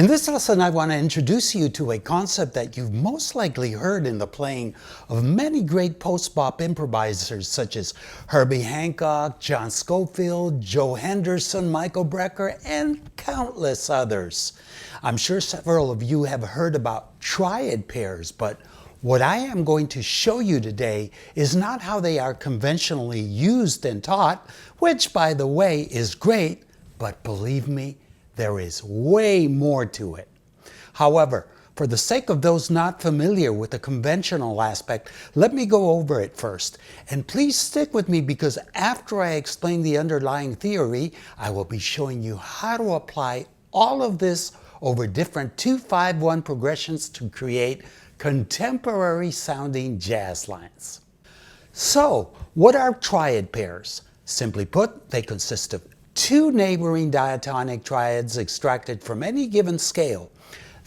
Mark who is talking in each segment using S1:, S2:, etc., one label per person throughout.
S1: In this lesson, I want to introduce you to a concept that you've most likely heard in the playing of many great post-bop improvisers such as Herbie Hancock, John Scofield, Joe Henderson, Michael Brecker, and countless others. I'm sure several of you have heard about triad pairs, but what I am going to show you today is not how they are conventionally used and taught, which, by the way, is great, but believe me, there is way more to it. However, for the sake of those not familiar with the conventional aspect, let me go over it first. And please stick with me because after I explain the underlying theory, I will be showing you how to apply all of this over different 2-5-1 progressions to create contemporary sounding jazz lines. So, what are triad pairs? Simply put, they consist of two neighboring diatonic triads extracted from any given scale.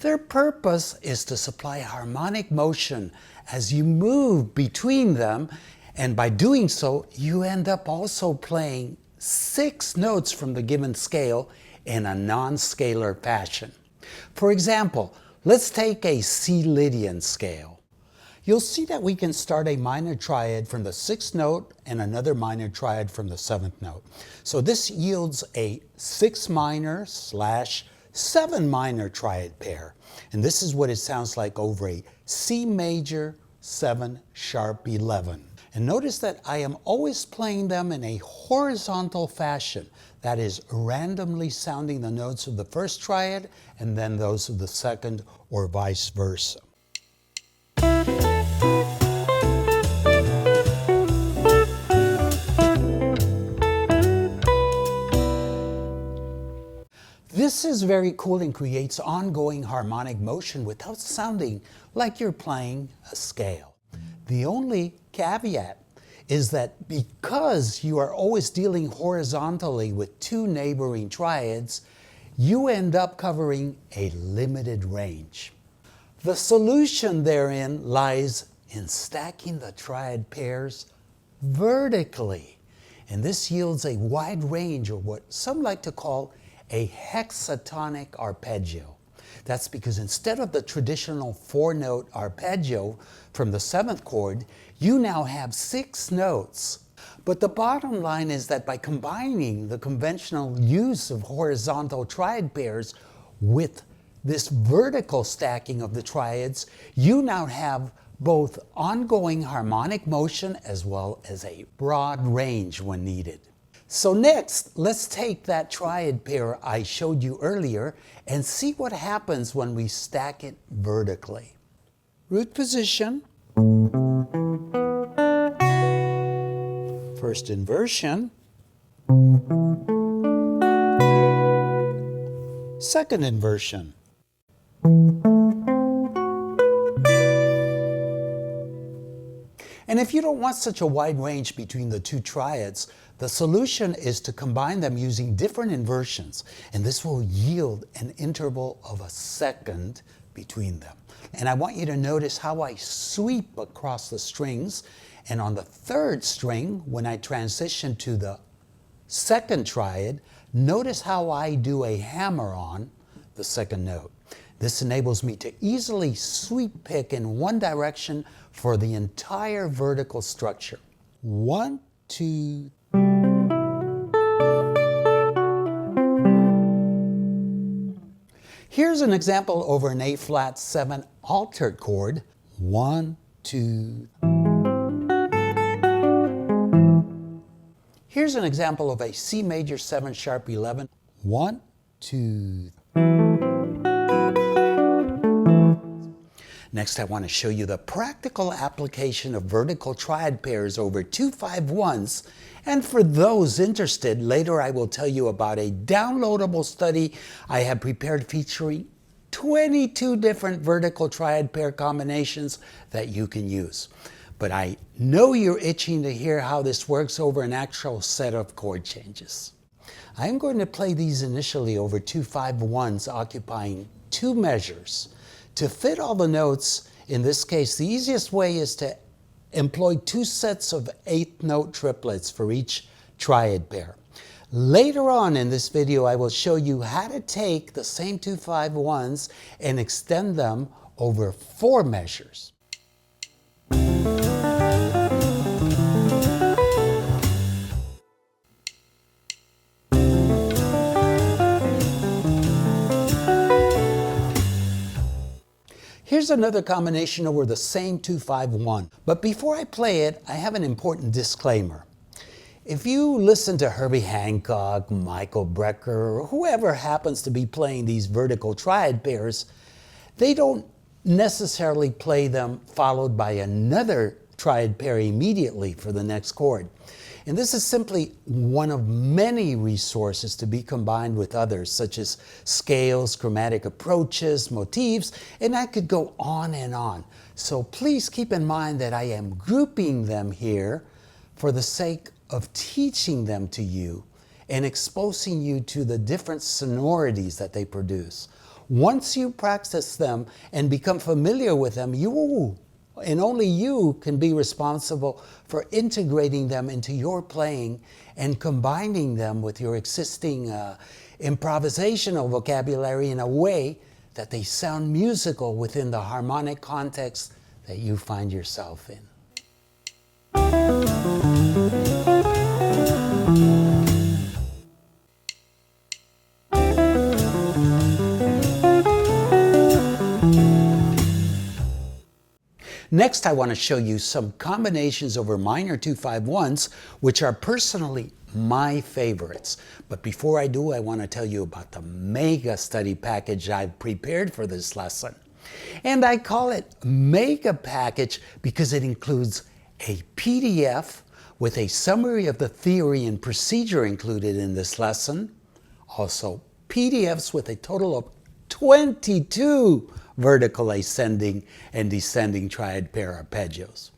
S1: Their purpose is to supply harmonic motion as you move between them, and by doing so, you end up also playing 6 notes from the given scale in a non-scalar fashion. For example, let's take a C Lydian scale. You'll see that we can start a minor triad from the 6th note and another minor triad from the 7th note. So this yields a 6 minor / 7 minor triad pair. And this is what it sounds like over a C major 7 sharp 11. And notice that I am always playing them in a horizontal fashion. That is, randomly sounding the notes of the first triad and then those of the second, or vice versa. This is very cool and creates ongoing harmonic motion without sounding like you're playing a scale. The only caveat is that because you are always dealing horizontally with 2 neighboring triads, you end up covering a limited range. The solution therein lies in stacking the triad pairs vertically, and this yields a wide range, or what some like to call a hexatonic arpeggio. That's because instead of the traditional 4-note arpeggio from the 7th chord, you now have 6 notes. But the bottom line is that by combining the conventional use of horizontal triad pairs with this vertical stacking of the triads, you now have both ongoing harmonic motion as well as a broad range when needed. So next, let's take that triad pair I showed you earlier and see what happens when we stack it vertically. Root position, first inversion, second inversion. And if you don't want such a wide range between the 2 triads, the solution is to combine them using different inversions, and this will yield an interval of a second between them. And I want you to notice how I sweep across the strings, and on the 3rd string, when I transition to the 2nd triad, notice how I do a hammer on the 2nd note. This enables me to easily sweep pick in one direction for the entire vertical structure. 1, 2, 3. Here's an example over an A-flat 7 altered chord. 1, 2. Here's an example of a C major 7 sharp 11. 1, 2, 3. Next, I want to show you the practical application of vertical triad pairs over 2-5-1s. And for those interested, later I will tell you about a downloadable study I have prepared featuring 22 different vertical triad pair combinations that you can use. But I know you're itching to hear how this works over an actual set of chord changes. I'm going to play these initially over 2-5-1s occupying 2 measures. To fit all the notes, in this case, the easiest way is to employ 2 sets of 8th note triplets for each triad pair. Later on in this video, I will show you how to take the same 2-5-1s and extend them over 4 measures. Here's another combination over the same 2-5-1. But before I play it, I have an important disclaimer. If you listen to Herbie Hancock, Michael Brecker, or whoever happens to be playing these vertical triad pairs, they don't necessarily play them followed by another triad pair immediately for the next chord. And this is simply one of many resources to be combined with others, such as scales, chromatic approaches, motifs, and I could go on and on. So please keep in mind that I am grouping them here for the sake of teaching them to you and exposing you to the different sonorities that they produce. Once you practice them and become familiar with them, you and only you can be responsible for integrating them into your playing and combining them with your existing improvisational vocabulary in a way that they sound musical within the harmonic context that you find yourself in. Next, I want to show you some combinations over minor 2-5-1s, which are personally my favorites. But before I do, I want to tell you about the mega study package I've prepared for this lesson. And I call it Mega Package because it includes a PDF with a summary of the theory and procedure included in this lesson. Also, PDFs with a total of 22 vertical ascending and descending triad pair arpeggios.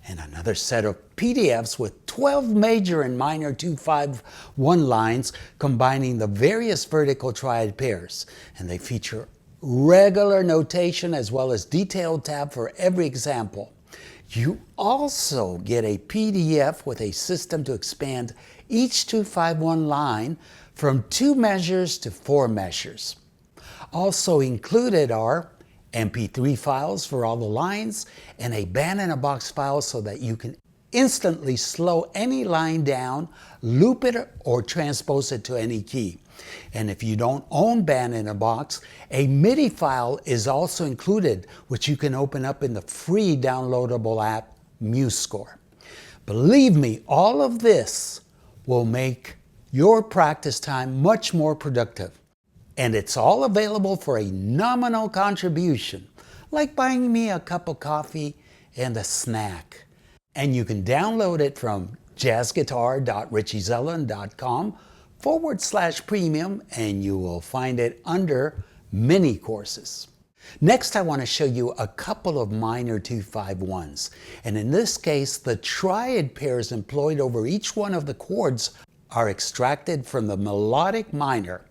S1: And another set of PDFs with 12 major and minor 2-5-1 lines combining the various vertical triad pairs. And they feature regular notation as well as detailed tab for every example. You also get a PDF with a system to expand each 2-5-1 line from 2 measures to 4 measures. Also included are MP3 files for all the lines and a band-in-a-box file so that you can instantly slow any line down, loop it, or transpose it to any key. And if you don't own band-in-a-box, a MIDI file is also included, which you can open up in the free downloadable app MuseScore. Believe me, all of this will make your practice time much more productive. And it's all available for a nominal contribution, like buying me a cup of coffee and a snack. And you can download it from jazzguitar.richiezelland.com/premium, and you will find it under mini courses. Next, I want to show you a couple of minor 2-5-1s. And in this case, the triad pairs employed over each one of the chords are extracted from the melodic minor.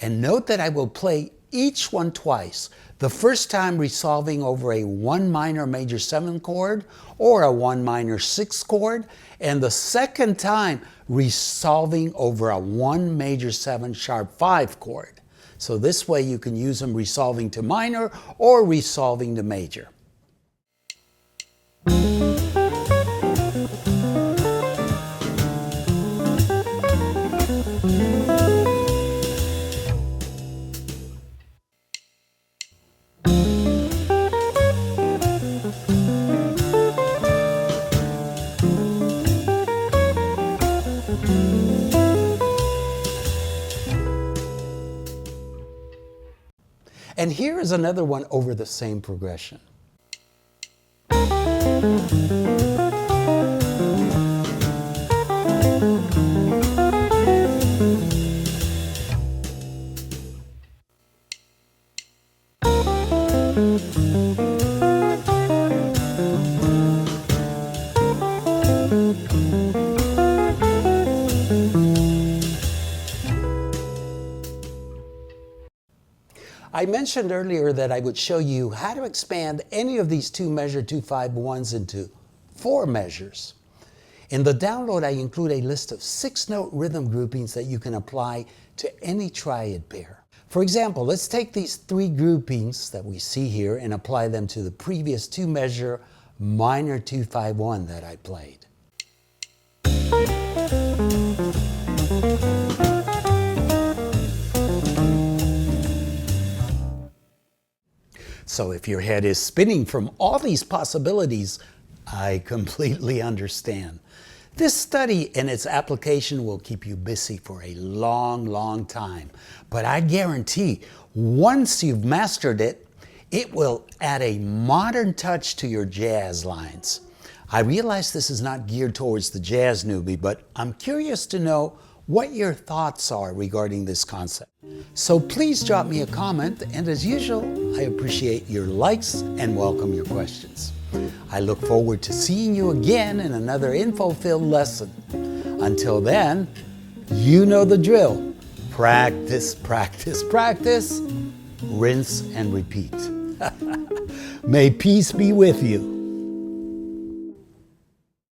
S1: And note that I will play each one twice. The first time resolving over a 1 minor major 7 chord or a 1 minor 6 chord, and the second time resolving over a 1 major 7 sharp 5 chord. So this way you can use them resolving to minor or resolving to major. And here is another one over the same progression. I mentioned earlier that I would show you how to expand any of these 2-measure 2-5-1s into 4 measures. In the download, I include a list of 6-note rhythm groupings that you can apply to any triad pair. For example, let's take these 3 groupings that we see here and apply them to the previous 2-measure minor 2-5-1 that I played. So if your head is spinning from all these possibilities, I completely understand. This study and its application will keep you busy for a long, long time. But I guarantee, once you've mastered it, it will add a modern touch to your jazz lines. I realize this is not geared towards the jazz newbie, but I'm curious to know what your thoughts are regarding this concept. So please drop me a comment, and as usual, I appreciate your likes and welcome your questions. I look forward to seeing you again in another info-filled lesson. Until then, you know the drill. Practice, practice, practice, rinse and repeat. May peace be with you.